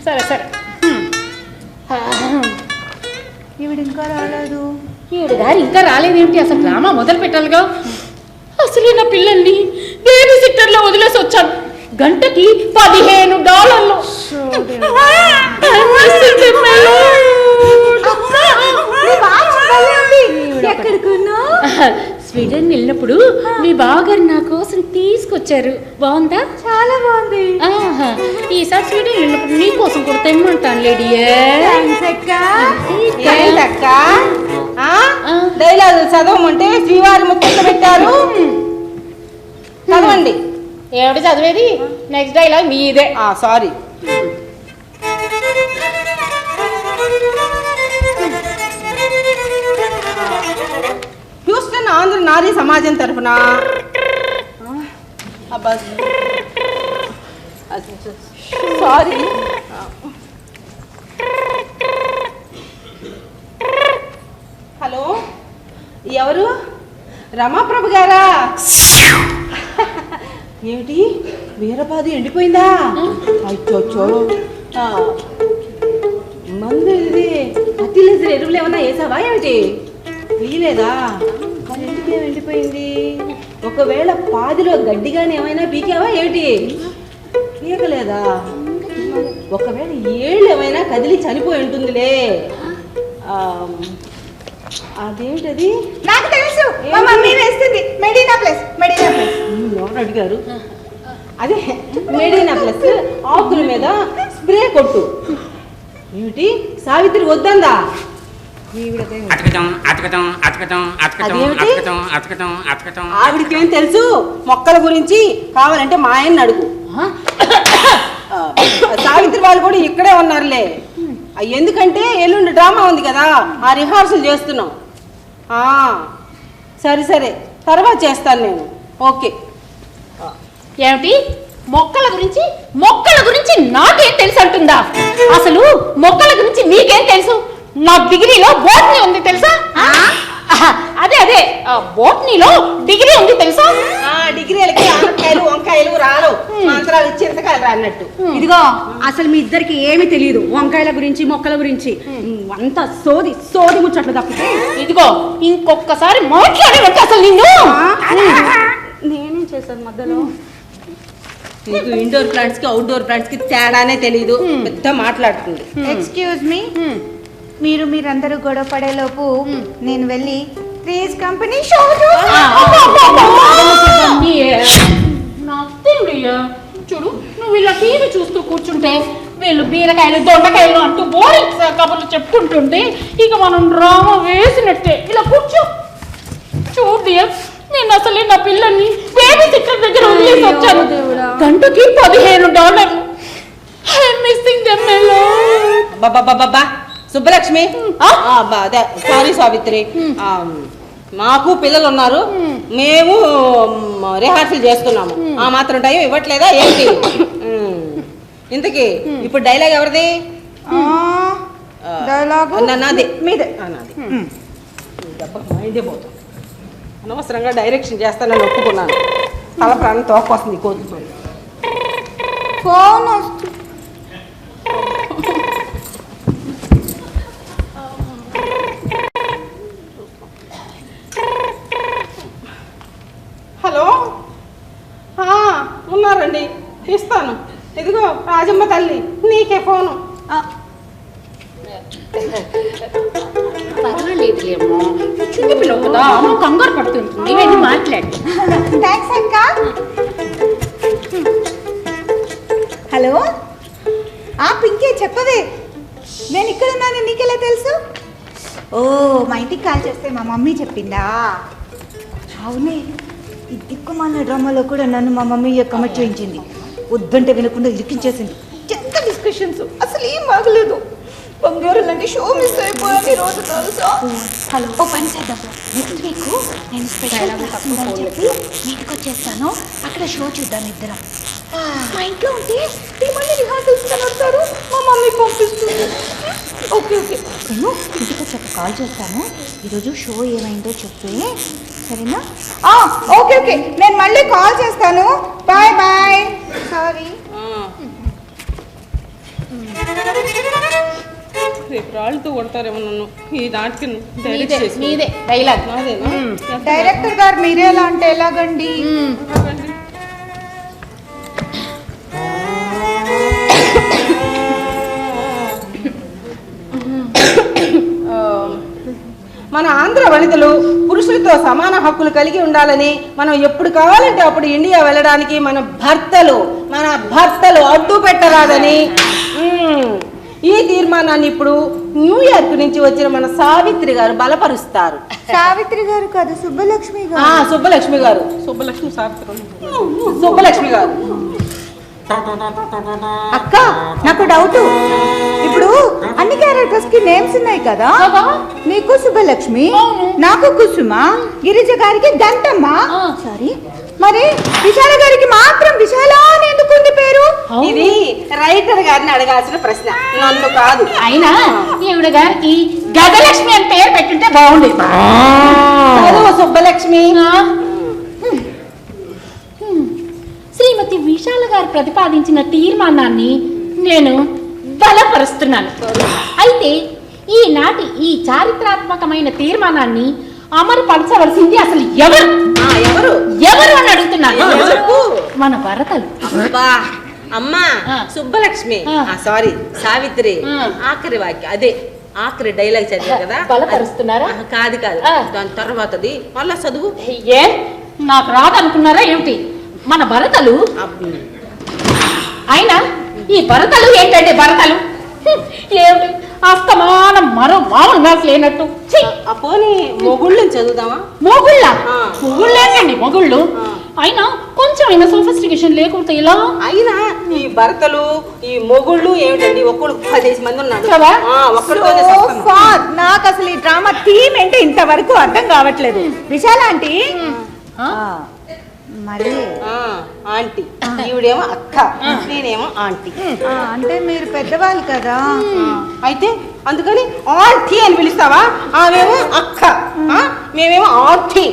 సరే సరే. ఈవిడ ఇంకా రాలేదు. ఈవిడ గారు ఇంకా రాలేదేంటి? అసలు డ్రామా మొదలు పెట్టాలిగా. అసలు నా పిల్లల్ని బేబీ సిట్టర్లో వదిలేసి వచ్చాను. గంటకి $15. స్వీడన్ వెళ్ళినప్పుడు మీ బావగారు నా కోసం తీసుకొచ్చారు. బాగుందా? చాలా బాగుంది. ఈసారి స్వీడన్ వెళ్ళినప్పుడు నీ కోసం కూడా తెమ్మంటాను లేడీయే. డైలాగ్ చదవమంటే శ్రీవారి ముచ్చట పెట్టారు, చదవండి. ఏమిటి చదివేది? నెక్స్ట్ డైలాగ్ మీదే. సారీ. హ్యూస్టన్ ఆంధ్ర నారీ సమాజం తరఫున సారీ. హలో, ఎవరు? రమాప్రభు గారా? ఏమిటి, వీరపాదు ఎండిపోయిందా? అచ్చో, మందు ఇది అతిలేసిన ఎరువులు ఏమన్నా వేసావా ఏమిటి? వేయలేదా? మరి ఎందుకు ఎండిపోయింది? ఒకవేళ పాదిలో గడ్డిగానే ఏమైనా పీకావా ఏమిటి? పీకలేదా? ఒకవేళ ఏళ్ళు ఏమైనా కదిలి చనిపోయి ఉంటుందిలే. అదేమిటది? నాకు తెలుసు, మా మమ్మీ వేస్తుంది. Medina plus. ఎవరు అడిగారు? అదే మెడినా ప్లస్ ఆకుల మీద స్ప్రే కొట్టు. ఏమిటి, సావిత్రి వద్దందా? ఆవిడకేం తెలుసు మొక్కల గురించి? కావాలంటే మా ఆయన్ని అడుగు. సావిత్రి వాళ్ళు కూడా ఇక్కడే ఉన్నారులే. ఎందుకంటే ఎల్లుండి డ్రామా ఉంది కదా, ఆ రిహార్సల్ చేస్తున్నాం. సరే, తర్వాత చేస్తాను నేను. ఓకే. ఏమిటి, మొక్కల గురించి నాకేం తెలుసు అంటుందా? అసలు మొక్కల గురించి నీకేం తెలుసు? నా డిగ్రీలో బోటనీ ఉంది తెలుసా? అదే బోటనీలో డిగ్రీ ఉంది తెలుసా? డిగ్రీలకి ఆనకాయలు వంకాయలు రాలు, మంత్రాలు చింతకాయలు అన్నట్టు. ఇదిగో, అసలు మీ ఇద్దరికి ఏమీ తెలియదు వంకాయల గురించి మొక్కల గురించి. అంత సోది ముచ్చట్లు తప్పితే. ఇదిగో, ఇంకొకసారి మాట్లాడేవంటే అసలు నిన్ను. నేనేం చేశాను మధ్యలో? నీకు ఇండోర్ ప్లాంట్స్ కి అవుట్డోర్ ప్లాంట్స్ కి తేడానే తెలియదు, పెద్ద మాట్లాడుతుంది. ఎక్స్క్యూజ్ మీ, మీరందరూ గొడవ పడేలోపు నేను వెళ్ళి ప్లీజ్ కంపెనీ షో. చూడు, నువ్వు ఇలా టీవీ చూస్తూ కూర్చుంటే వీళ్ళు బీరకాయలు దొండకాయలు అంటూ బోరింగ్ కబుర్లు చెప్పుకుంటుంటే ఇక మనం డ్రామా వేసినట్టే. ఇలా కూర్చో. చూడు, నేను అసలే నా పిల్లల్ని బేబీ సిట్టర్ దగ్గర వదిలేసి వచ్చాను. గంటకి $15. I'm missing them a lot. బాబా సుబ్బలక్ష్మి, సారీ సావిత్రి, మాకు పిల్లలు ఉన్నారు, మేము రిహార్సల్ చేస్తున్నాము, ఆ మాత్రం టైం ఇవ్వట్లేదా ఏంటి? ఇంతకీ ఇప్పుడు డైలాగ్ ఎవరిది? డైలాగ్ నాదే. మీదే. నాది. మైండే పోతాం. అనవసరంగా డైరెక్షన్ చేస్తానని ఒప్పుకున్నాను. తల ప్రాణం తోకొస్తుంది కోతుతో. ఫోన్ వస్తుంది. హలో, ఉన్నారండి, ఇస్తాను. ఇదిగో రాజమ్మ తల్లి, నీకే ఫోను. పర్వాలేదులేమో, చిన్న పిల్లవు కదా, నువ్వు కంగారు పడుతుంటుంది. ఇవన్నీ మాట్లాడు. థ్యాంక్స్ అక్క. హలో, పింకే చెప్పవే, నేను ఇక్కడ ఉన్నాను, నీకెలా తెలుసు? ఓ, మా ఇంటికి కాల్ చేస్తే మా మమ్మీ చెప్పిందా? అవునే, ఈ దిక్కుమాల డ్రామాలో కూడా నన్ను మా మమ్మీ కమెంట్ చేయించింది. వద్దంటే వినకుండా ఇరికించేసింది. ఎంత డిస్కషన్స్, అసలు ఏం బాగలేదు. బంగారు లాంటి షో మిస్ అయిపోయాను రోజు తెలుసా. హలో, ఓ పని చేద్దాం, నెక్స్ట్ వీక్ నేను స్పెషల్ క్లాస్ ఉందని చెప్పి మీ ఇంటికి వచ్చేస్తాను. అక్కడ షో చూద్దాం ఇద్దరం. మా ఇంట్లో ఉంటే మళ్ళీ రిహార్సల్స్ కనొస్తారు, మా మమ్మీ పంపిస్తుంది. ఓకే ఓకే, నేను ఇంటికి వచ్చాక కాల్ చేస్తాను. ఈరోజు షో ఏమైందో చెప్పే, సరేనా? ఓకే ఓకే, నేను మళ్ళీ కాల్ చేస్తాను. Bye bye. సారీ. రేపు రాళ్ళతో కొడతారేమో నన్ను. ఈ నాటకం మీదే డైలాగ్. డైరెక్టర్ గారు మీరే ఎలా అంటే ఎలాగండి? మన ఆంధ్ర వనితలు పురుషులతో సమాన హక్కులు కలిగి ఉండాలని, మనం ఎప్పుడు కావాలంటే అప్పుడు ఇండియా వెళ్ళడానికి మన భర్తలు అడ్డు పెట్టరాదని ఈ తీర్మానాన్ని ఇప్పుడు న్యూయార్క్ నుంచి వచ్చిన మన సావిత్రి గారు బలపరుస్తారు. సావిత్రి గారు కాదు, సుబ్బలక్ష్మి గారు. సుబ్బలక్ష్మి గారు. సుబ్బలక్ష్మి గారు. అక్క, నాకు డౌట్. ఇప్పుడు అన్ని క్యారెక్టర్స్ కి నేమ్స్ ఉన్నాయి కదా, నీకు సుబ్బలక్ష్మి, నాకు కుసుమ, గిరిజ గారికి గంటమ్మ, సారీ, మరి విశాల గారికి మాత్రం విశాల అని ఎందుకు ఉంది పేరు? ఇది రైటర్ గారిని అడగాల్సిన ప్రశ్న, నన్ను కాదు. అయినా ఈవిడ గారికి గజలక్ష్మి అని పేరు పెట్టుంటే బాగుండేది. సుబ్బలక్ష్మి. శ్రీమతి విశాల గారు ప్రతిపాదించిన తీర్మానాన్ని నేను బలపరుస్తున్నాను. అయితే ఈనాటి ఈ చారిత్రాత్మకమైన తీర్మానాన్ని అమలుపరచవలసింది అసలు ఎవరు అని అడుగుతున్నాను. మన భరతలు. అమ్మా సుబ్బలక్ష్మి, సారీ సావిత్రి. ఆఖరి వాక్యం అదే, ఆఖరి డైలాగ్ చదివా కదా, బలపరుస్తున్నారా? కాదు దాని తర్వాతది మళ్ళా చదువు. ఏ నాకు రాదనుకున్నారా ఏమిటి? మన భరతలు. అయినా ఈ భరతలు ఏంటంటే భరతలు ఏమిటి? అస్తమానం మరో మామూలు మ్యాథ్స్ లేనట్టు. పోనీ మొగుళ్ళని చదువుదామా? మొగుళ్ళేనండి మొగుళ్ళు. అయినా కొంచెం అయినా సోఫిస్టికేషన్ లేకపోతే ఇలా. అయినా ఈ భర్తలు ఈ మొగుళ్ళు ఏమిటండి, ఒక్కడు 10 మంది ఉన్నారు కదా. నాకు అసలు ఈ డ్రామా థీమ్ ఏంటో ఇంతవరకు అర్థం కావట్లేదు. విశాల ఆంటీ, మరి ఆంటీ, ఈవిడేమో అక్క, నేనేమో ఆంటీ. అంటే మీరు పెద్దవాళ్ళు కదా, అయితే అందుకని ఆంటీ అని పిలుస్తావా? ఆమెమో అక్క, మేమేమో ఆంటీ.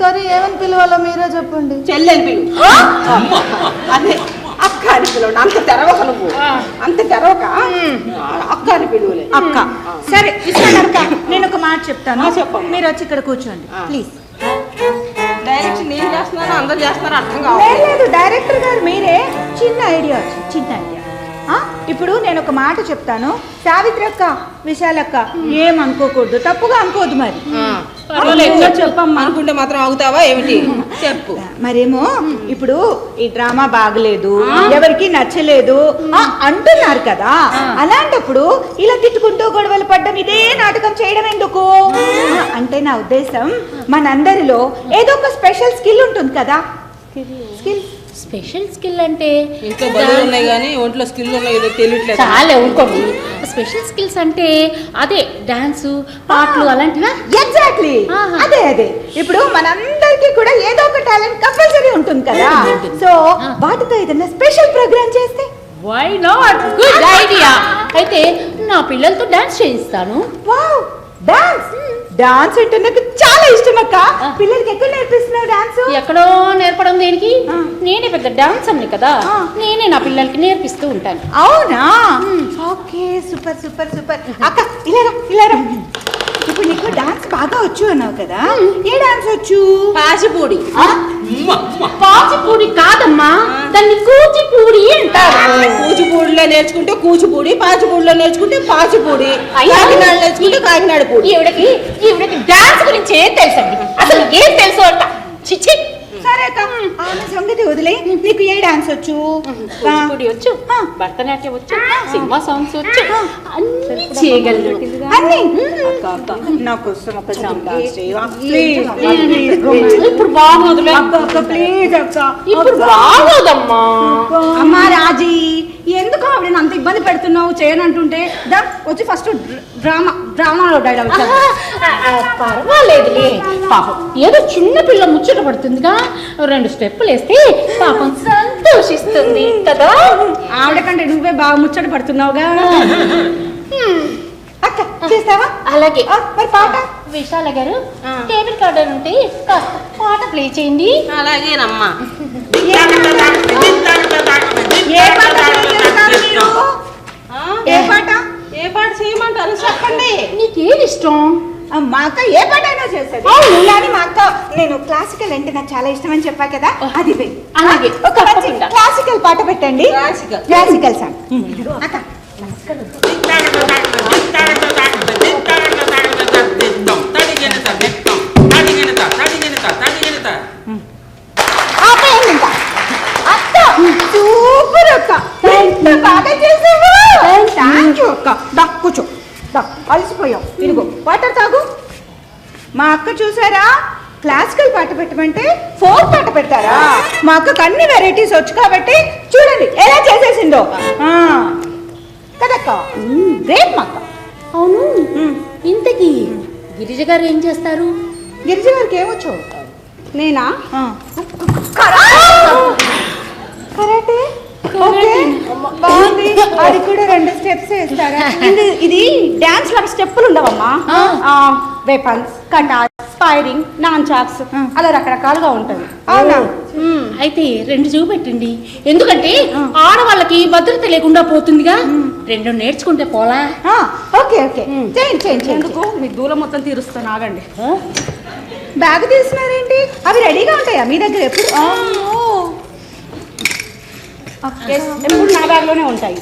సరే, ఏమని పిలవాలో మీరే చెప్పండి. చెల్లెని పిలువు. అదే అక్క అని పిలవండి. అంత తెరవక నువ్వు, అంత తెరవక అక్క అని పిలువలే. అక్క. సరే అక్క, నేను ఒక మాట చెప్తాను, చెప్పండి. మీరు వచ్చి ఇక్కడ కూర్చోండి ప్లీజ్. డైరెక్షన్ నేను చేస్తున్నాను, అందరు చేస్తున్నారు, అర్థం కావట్లేదు. డైరెక్టర్ గారు మీరే. చిన్న ఐడియా వచ్చింది, చిన్న ఐడియా. ఇప్పుడు నేను ఒక మాట చెప్తాను, సావిత్రి అక్క, విశాలక్క ఏమనుకోకూడదు, తప్పుగా అనుకోవద్దు. మరి పర్వాలేదు చెప్పమ్మా. అనుకుంటే మాత్రం ఆగుతావా ఏమిటి? చెప్పు. మరేమో ఇప్పుడు ఈ డ్రామా బాగలేదు, ఎవరికి నచ్చలేదు అంటున్నారు కదా, అలాంటప్పుడు ఇలా తిట్టుకుంటూ గొడవలు పడ్డం ఇదే నాటకం చేయడం ఎందుకు అంటే నా ఉద్దేశం మనందరిలో ఏదో ఒక స్పెషల్ స్కిల్ ఉంటుంది కదా. స్పెషల్ స్కిల్ అంటే ఇంట్లో బదులు ఉన్నాయి కానీ ఒంట్లో స్కిల్ ఉన్నాయి తెలియట్లేదు. చాలా ఊరుకోండి. స్పెషల్ స్కిల్స్ అంటే అదే డాన్స్, పాటలు అలాంటివా? ఎగ్జాక్ట్లీ అదే అదే. ఇప్పుడు మనందరికీ కూడా ఏదో ఒక టాలెంట్ కంపల్సరీ ఉంటుంది కదా. సో వాటితో ఏదైనా స్పెషల్ ప్రోగ్రామ్ చేస్తే వై నాట్? Good idea. అయితే నా పిల్లలతో డాన్స్ చేయిస్తాను. వావ్, డాన్స్ డాన్స్ అంటే నాకు చాలా ఇష్టం అక్క. పిల్లలకి ఎక్కడ నేర్పిస్తున్నావు డాన్స్? ఎక్కడో నేర్పడం దేనికి? నేనే పెద్ద డాన్స్ అన్ని కదా, నేనే నా పిల్లలకి నేర్పిస్తూ ఉంటాను. అవునా? Okay, super super super. అక్క ఇలారా. ఇప్పుడు నీకు డాన్స్ బాగా వచ్చు అన్నావు కదా, ఏ డాన్స్ వచ్చు? పాచిపూడి. పాచిపూడి కాదమ్మా, దాన్ని కూచిపూడి అంటారు. కూచిపూడిలో నేర్చుకుంటే కూచిపూడి, పాచిపూడిలో నేర్చుకుంటే పాచిపూడి, కాకినాడ నేర్చుకుంటే కాకినాడ పూడి. ఈవిడకి డాన్స్ గురించి ఏం తెలుసండి? అసలు ఏం తెలుసు అంట? చిచ్చి. సరే అక్క, ఆమె సంగతి వదిలే. నీకు ఏ డాన్స్ వచ్చు? కూచిపూడి వచ్చు, భరతనాట్యం వచ్చు, సినిమా సాంగ్స్ వచ్చు, అన్ని చేయగలరు. అన్ని? అక్క నా కోసం ఒక సాంగ్ డాన్స్ చేయవా ప్లీజ్? ఇప్పుడు బాగోదులే. అక్క ప్లీజ్ అక్క. ఇప్పుడు బాగోదమ్మా. అమ్మా రాజీ, ఎందుకు ఆవిడని అంత ఇబ్బంది పెడుతున్నావు చేయనంటుంటే? దా వచ్చి ఫస్ట్ డ్రామాలో డైలాగ్. పర్వాలేదులే, పాపం ఏదో చిన్న పిల్ల ముచ్చట పడుతుందిగా, 2 స్టెప్పులు వేస్తే పాపం సంతోషిస్తుంది కదా. ఆవిడ కంటే నువ్వే బాగా ముచ్చట పడుతున్నావుగా. అక్క చేస్తావా? అలాగే. మరి పాట? విశాల గారు, టేబుల్ కార్డర్ ఉంటే కాస్త పాట ప్లే చేయండి. అలాగేనమ్మా. ఏ పాట చేయమంటారు చెప్పండి. నీకేది ఇష్టం? మా అక్క ఏ పాట అయినా చేస్తుంది. కానీ మా అక్క నేను క్లాసికల్ అంటే నాకు చాలా ఇష్టం అని చెప్పా కదా, అది అలాగే. ఒక మంచి క్లాసికల్ పాట పెట్టండి. Classical song. అక్క సూపర్ అక్క, బాగా చేసావు. థ్యాంక్ యూ అక్క. దా కూర్చో, దా అలసిపోయావు. ఇదిగో వాటర్ తాగు. మా అక్క చూసారా, క్లాసికల్ పాట పెట్టమంటే ఫోక్ పాట పెడతారా? మా అక్కకు అన్ని వెరైటీస్ వచ్చు కాబట్టి చూడండి ఎలా చేసేసిందో కదక్క. గ్రేట్ మా అక్క. అవును, ఇంతకీ గిరిజ గారు ఏం చేస్తారు? గిరిజ గారికి ఏమొచ్చు? నేనా? కరాటే. ఓకే, బాగుంది. అది కూడా 2 స్టెప్స్ వేస్తారా? ఇది డాన్స్ లాగా స్టెప్పులు ఉండవమ్మా. వెపన్స్, కటా, స్పైరింగ్, నాన్ చాక్స్ అలా రకరకాలుగా ఉంటుంది. అవునా? అయితే 2 చూపెట్టండి, ఎందుకంటే ఆడవాళ్ళకి భద్రత లేకుండా పోతుందిగా. 2 నేర్చుకుంటే పోలా? ఓకే ఓకే, చేయండి. ఎందుకు మీ దూలం మొత్తం తీరుస్తాను, ఆగండి. బ్యాగ్ తీస్తున్నారేంటి? అవి రెడీగా ఉంటాయా మీ దగ్గర ఎప్పుడు? ఎప్పుడు నా బ్యాగ్ లోనే ఉంటాయి.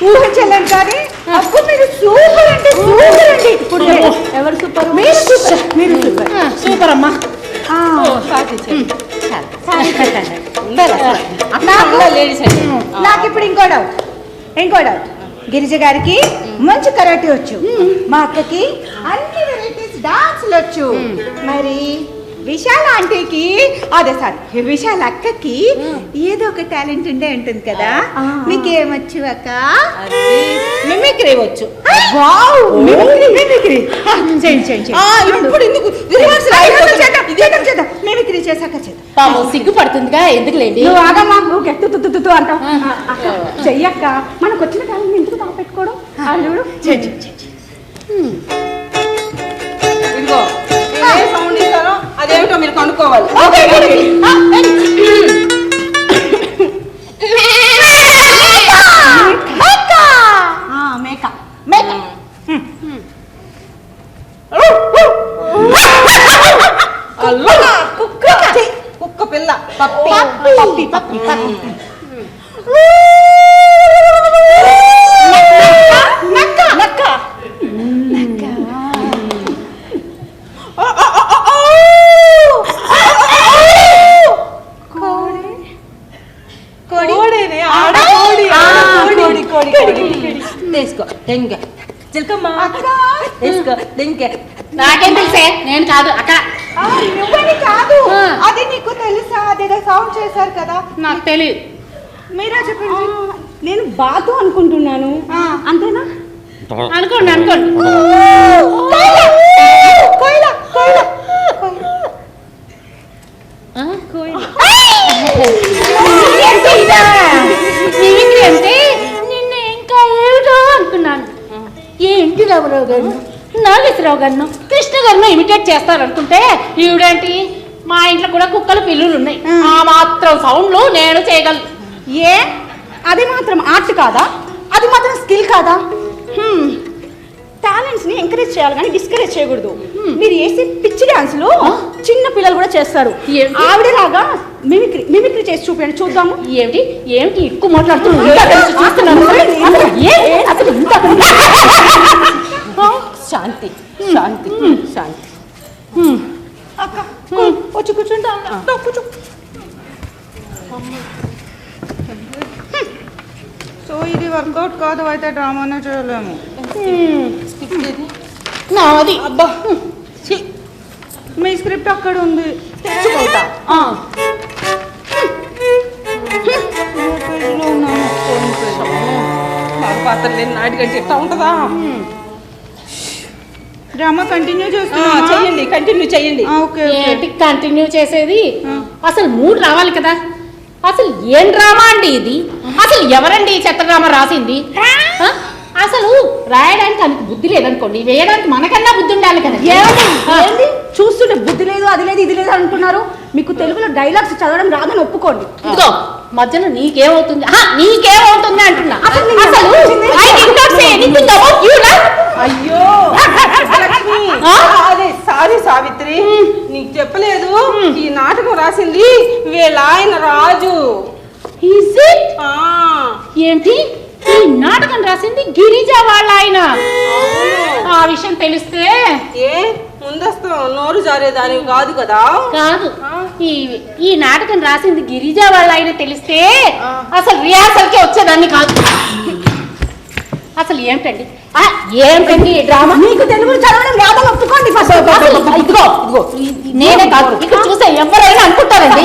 ఊహించలేను కానీ అప్పు మీరు సూపర్ అంటే సూపర్ అండి. ఇప్పుడు ఎవరు సూపర్? మీరు సూపర్, మీరు సూపర్. సూపర్ అమ్మా. నాకు ఇప్పుడు ఇంకో డౌట్. గిరిజ గారికి మంచి కరాటే వచ్చు, మా అక్కకి అన్ని వెరైటీస్ డాన్స్లు వచ్చు. మరి విశాల ఆంటీకి అదే సారీ విశాల అక్కకి ఏదో ఒక టాలెంట్ ఉండే ఉంటుంది కదా. మీకేమొచ్చు అక్క? మిమిక్రీ వచ్చు. వావ్, మిమిక్రీ ఇప్పుడు ఎందుకు మిమిక్రీ చేశాక చేద్దాం. పాపం సిగ్గుపడుతుందిగా, ఎందుకులేండి. నువ్వు ఆగమ్మా, నువ్వు గట్టి తుత్తు అంటావు. చెయ్యక్క, మనకు వచ్చిన టాలెంట్ ఎందుకు దాపెట్టుకోవడం? ఇదిగో ఏ సౌండ్ ఇస్తారో అదేమిటో మీరు కనుక్కోవాలి. మేక కుక్క పిల్ల. నాకేం తెలుసే, నేను కాదు అక్కడ. నువ్వని కాదు, అది నీకు తెలుసా? అదేదో సౌండ్ చేశారు కదా. నాకు తెలియదు. మీరే చెప్పండి. నేను బాతు అనుకుంటున్నాను. అంతేనా? అనుకోండి అనుకోండి. మిమిక్రీ అంటే నిన్న ఇంకా ఏమిటో అనుకున్నాను. ఏంటి రామారావు గారు, నాగేశ్వరరావు గారు, కృష్ణ గారిని ఇమిటేట్ చేస్తారనుకుంటే ఈవిడేంటి మా ఇంట్లో కూడా కుక్కలు పిల్లులు ఉన్నాయి, ఆ మాత్రం సౌండ్లు నేను చేయగలను. ఏ అది మాత్రం ఆర్ట్ కాదా? అది మాత్రం స్కిల్ కాదా? టాలెంట్స్ ని ఎంకరేజ్ చేయాలి కానీ డిస్కరేజ్ చేయకూడదు. మీరు వేసే పిచ్చి డాన్సులు చిన్న పిల్లలు కూడా చేస్తారు. ఆవిడలాగా మిమిక్రీ చేసి చూపించండి, చూద్దాము. ఏమిటి ఏమిటి ఎక్కువ మాట్లాడుతున్నాను. శాంతి శాంతి శాంతి. అక్క వచ్చి కూర్చుంటా. కూర్చో. సో ఇది వర్కౌట్ కాదు, అయితే డ్రామానే చేయలేము. నాది. అబ్బా మీ స్క్రిప్ట్ అక్కడ ఉంది. తెచ్చుకుంటా. పాత్ర లేని నాటికంటే ఎట్లా ఉంటుందా? డ్రామా కంటిన్యూ చేయండి, కంటిన్యూ చేయండి. ఏంటి కంటిన్యూ చేసేది? అసలు మూడు రావాలి కదా. అసలు ఏం డ్రామా అండి ఇది? అసలు ఎవరండి ఈ చెత్త డ్రామా రాసింది? అసలు రాయడానికి తనకు బుద్ధి లేదనుకోండి, వేయడానికి మనకన్నా బుద్ధి ఉండాలి కదా. ఏంటి చూస్తుంటే బుద్ధి లేదు, అది లేదు, ఇది లేదు అంటున్నారు. మీకు తెలుగులో డైలాగ్స్ చదవడం రాదని ఒప్పుకోండి. ఇదిగో మధ్యలో నీకేమవుతుంది నీకేమవుతుంది అంటున్నా. అయ్యో అదే సారీ సావిత్రి, నీకు చెప్పలేదు. ఈ నాటకం రాసింది వీళ్ళ ఆయన రాజు. ఏంటి ఈ నాటకం రాసింది గిరిజ వాళ్ళ ఆయన? ఆ విషయం తెలిస్తే ఏ ముందస్తు నోరు జారేదానివి కాదు కదా. కాదు, ఈ నాటకం రాసింది గిరిజ వాళ్ళ ఆయన తెలిస్తే అసలు రిహార్సల్కే వచ్చేదాన్ని కాదు. అసలు ఏమిటండి ఏమిటండి డ్రామా? మీకు తెలుగులో చదవడం రాదని ఒప్పుకోండి. ఇదిగో నేనే కాదు, ఇక్కడ చూసే ఎవరైనా అనుకుంటారండి.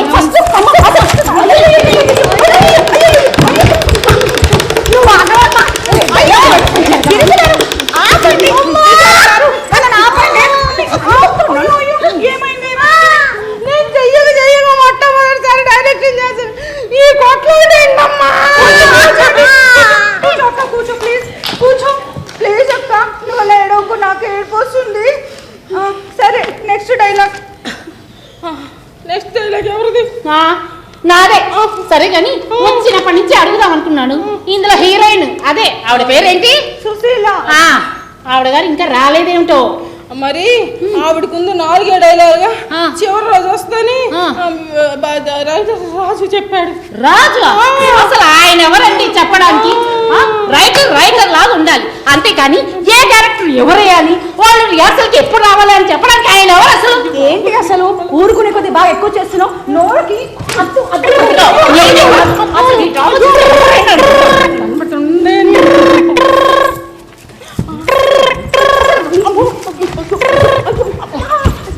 మొట్టమొదటిసారి డైరెక్షన్ చేశాను. ఈ కొట్లో కూర్చో ప్లీజ్, కూర్చో ప్లీజ్ అక్క. నువ్వు లేడోకు నాకు ఏడుకొస్తుంది. సరే నెక్స్ట్ డైలాగ్. నెక్స్ట్ డైలాగ్ ఎవరిది? నాదే. సరే కానీ వచ్చినప్పటి నుంచి అడుగుదాం అనుకున్నాను. ఇందులో హీరోయిన్ అదే, ఆవిడ పేరేంటి? సుశీల. ఆవిడ గారు ఇంకా రాలేదేమిటో. మరి ఆవిడకుంది 4 డైలాగ్. చివరి రోజు వస్తని రాజు చెప్పాడు. రాజు అసలు ఆయన ఎవరండి చెప్పడానికి? రైటర్ లాగా ఉండాలి, అంతేకాని ఏ క్యారెక్టర్ ఎవరు వేయాలి, వాళ్ళు రిహార్సల్కి ఎప్పుడు రావాలి అని చెప్పడానికి ఆయన ఎవరు అసలు? ఏంటి అసలు ఊరుకునే కొద్ది బాగా ఎక్కువ చేస్తున్నావు. నోరుకి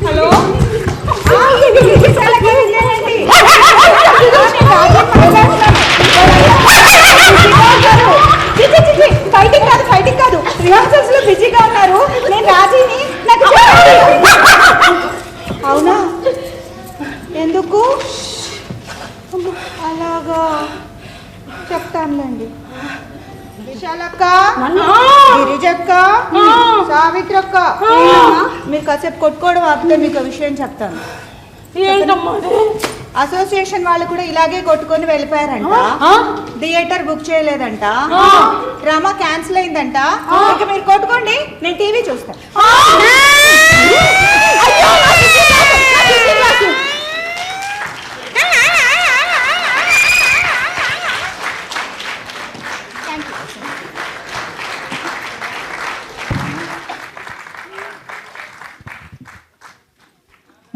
హలో చెప్తానులేండి. విశాలక్క, గిరిజక్క, సావిత్రక్క, మీరు కాసేపు కొట్టుకోవడం ఆపితే మీకు ఒక విషయం చెప్తాను. అసోసియేషన్ వాళ్ళు కూడా ఇలాగే కొట్టుకొని వెళ్ళిపోయారంట. థియేటర్ బుక్ చేయలేదంట, డ్రామా క్యాన్సిల్ అయిందంట. ఇక మీరు కొట్టుకోండి, నేను టీవీ చూస్తాను.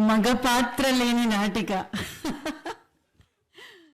మగ పాత్ర లేని నాటిక.